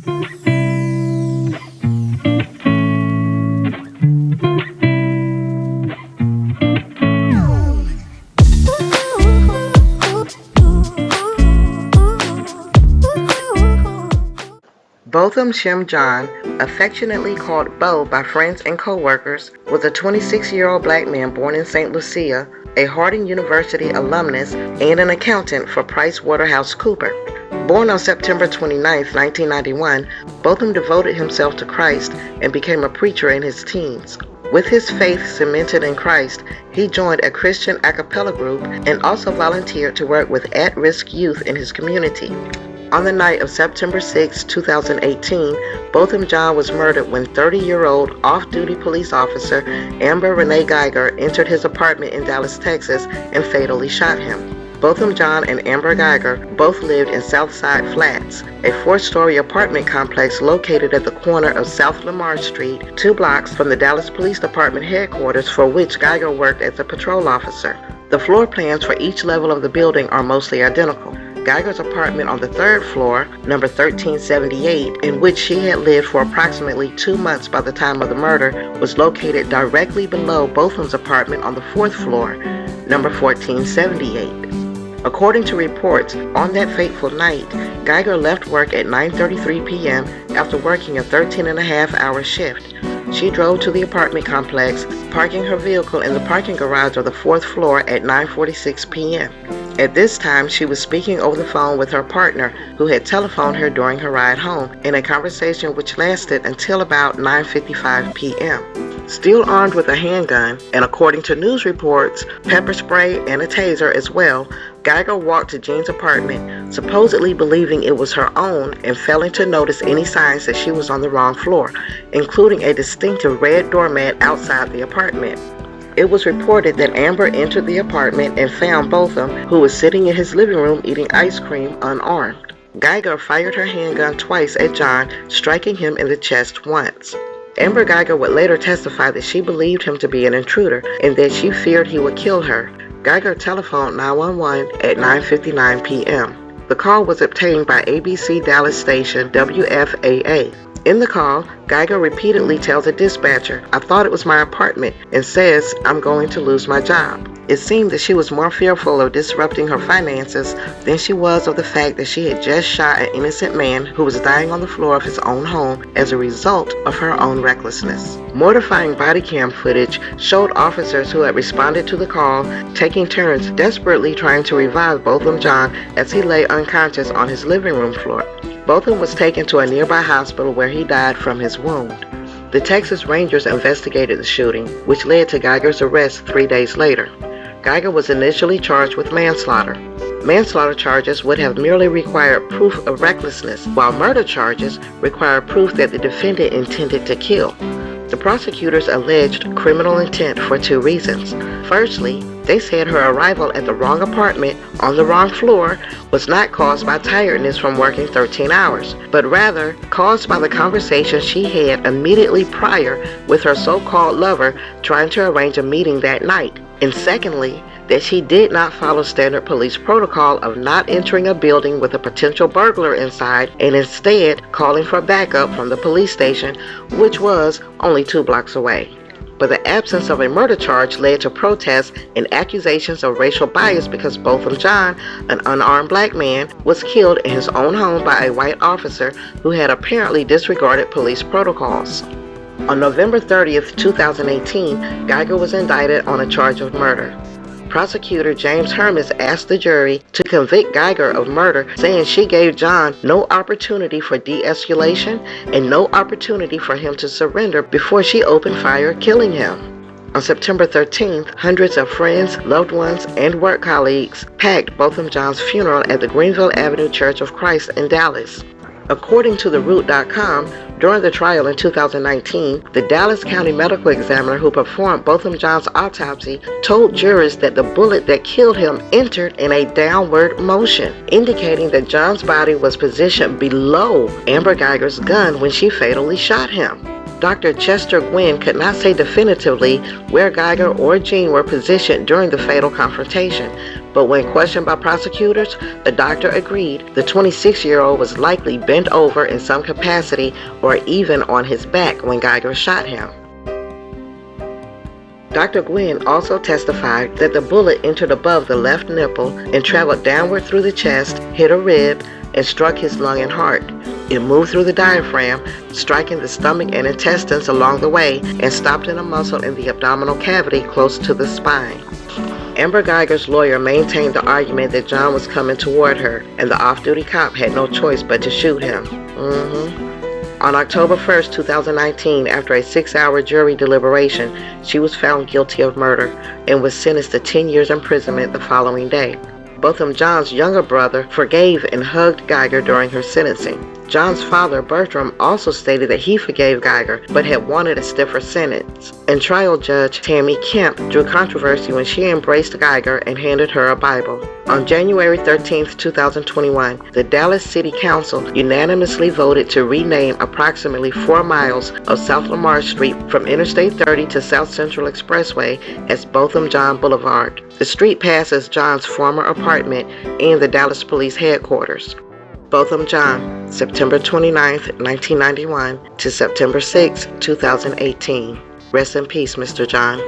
Botham Shem Jean, affectionately called Bo by friends and co-workers, was a 26-year-old black man born in Saint Lucia, a Harding University alumnus, and an accountant for Price Waterhouse Cooper. Born on September 29, 1991, Botham devoted himself to Christ and became a preacher in his teens. With his faith cemented in Christ, he joined a Christian a cappella group and also volunteered to work with at-risk youth in his community. On the night of September 6, 2018, Botham Jean was murdered when 30-year-old off-duty police officer Amber Renee Guyger entered his apartment in Dallas, Texas, and fatally shot him. Botham Jean and Amber Guyger both lived in Southside Flats, a 4-story apartment complex located at the corner of South Lamar Street, 2 blocks from the Dallas Police Department headquarters, for which Guyger worked as a patrol officer. The floor plans for each level of the building are mostly identical. Guyger's apartment on the 3rd floor, number 1378, in which she had lived for approximately 2 months by the time of the murder, was located directly below Botham's apartment on the 4th floor, number 1478. According to reports, on that fateful night, Guyger left work at 9:33 p.m. after working a 13.5-hour shift. She drove to the apartment complex, parking her vehicle in the parking garage of the 4th floor at 9:46 p.m. At this time, she was speaking over the phone with her partner, who had telephoned her during her ride home, in a conversation which lasted until about 9:55 p.m. Still armed with a handgun, and according to news reports, pepper spray and a taser as well, Guyger walked to Jean's apartment, supposedly believing it was her own and failing to notice any signs that she was on the wrong floor, including a distinctive red doormat outside the apartment. It was reported that Amber entered the apartment and found Botham, who was sitting in his living room eating ice cream, unarmed. Guyger fired her handgun twice at John, striking him in the chest once. Amber Guyger would later testify that she believed him to be an intruder and that she feared he would kill her. Guyger telephoned 911 at 9:59 p.m. The call was obtained by ABC Dallas station WFAA. In the call, Guyger repeatedly tells the dispatcher, "I thought it was my apartment," and says, "I'm going to lose my job." It seemed that she was more fearful of disrupting her finances than she was of the fact that she had just shot an innocent man who was dying on the floor of his own home as a result of her own recklessness. Mortifying body cam footage showed officers who had responded to the call taking turns desperately trying to revive Botham Jean as he lay unconscious on his living room floor. Botham was taken to a nearby hospital where he died from his wound. The Texas Rangers investigated the shooting, which led to Guyger's arrest 3 days later. Guyger was initially charged with manslaughter. Manslaughter charges would have merely required proof of recklessness, while murder charges required proof that the defendant intended to kill. The prosecutors alleged criminal intent for 2 reasons. Firstly, they said her arrival at the wrong apartment on the wrong floor was not caused by tiredness from working 13 hours, but rather caused by the conversation she had immediately prior with her so-called lover trying to arrange a meeting that night. And secondly, that she did not follow standard police protocol of not entering a building with a potential burglar inside and instead calling for backup from the police station, which was only 2 blocks away. But the absence of a murder charge led to protests and accusations of racial bias because Botham Jean, an unarmed black man, was killed in his own home by a white officer who had apparently disregarded police protocols. On November 30th, 2018, Guyger was indicted on a charge of murder. Prosecutor James Hermes asked the jury to convict Guyger of murder, saying she gave John no opportunity for de-escalation and no opportunity for him to surrender before she opened fire, killing him. On September 13th, hundreds of friends, loved ones, and work colleagues packed Botham Jean's funeral at the Greenville Avenue Church of Christ in Dallas. According to TheRoot.com, during the trial in 2019, the Dallas County medical examiner who performed Botham Jean's autopsy told jurors that the bullet that killed him entered in a downward motion, indicating that John's body was positioned below Amber Guyger's gun when she fatally shot him. Dr. Chester Gwynn could not say definitively where Guyger or Jean were positioned during the fatal confrontation, but when questioned by prosecutors, the doctor agreed the 26-year-old was likely bent over in some capacity or even on his back when Guyger shot him. Dr. Gwynn also testified that the bullet entered above the left nipple and traveled downward through the chest, hit a rib, and struck his lung and heart. It moved through the diaphragm, striking the stomach and intestines along the way, and stopped in a muscle in the abdominal cavity close to the spine. Amber Guyger's lawyer maintained the argument that John was coming toward her, and the off-duty cop had no choice but to shoot him. On October 1st, 2019, after a 6-hour jury deliberation, she was found guilty of murder and was sentenced to 10 years imprisonment the following day. Botham Jean's younger brother forgave and hugged Guyger during her sentencing. John's father, Bertram, also stated that he forgave Guyger but had wanted a stiffer sentence. And trial judge Tammy Kemp drew controversy when she embraced Guyger and handed her a Bible. On January 13, 2021, the Dallas City Council unanimously voted to rename approximately 4 miles of South Lamar Street from Interstate 30 to South Central Expressway as Botham Jean Boulevard. The street passes John's former apartment and the Dallas Police Headquarters. Botham Jean, September 29, 1991 to September 6, 2018. Rest in peace, Mr. John.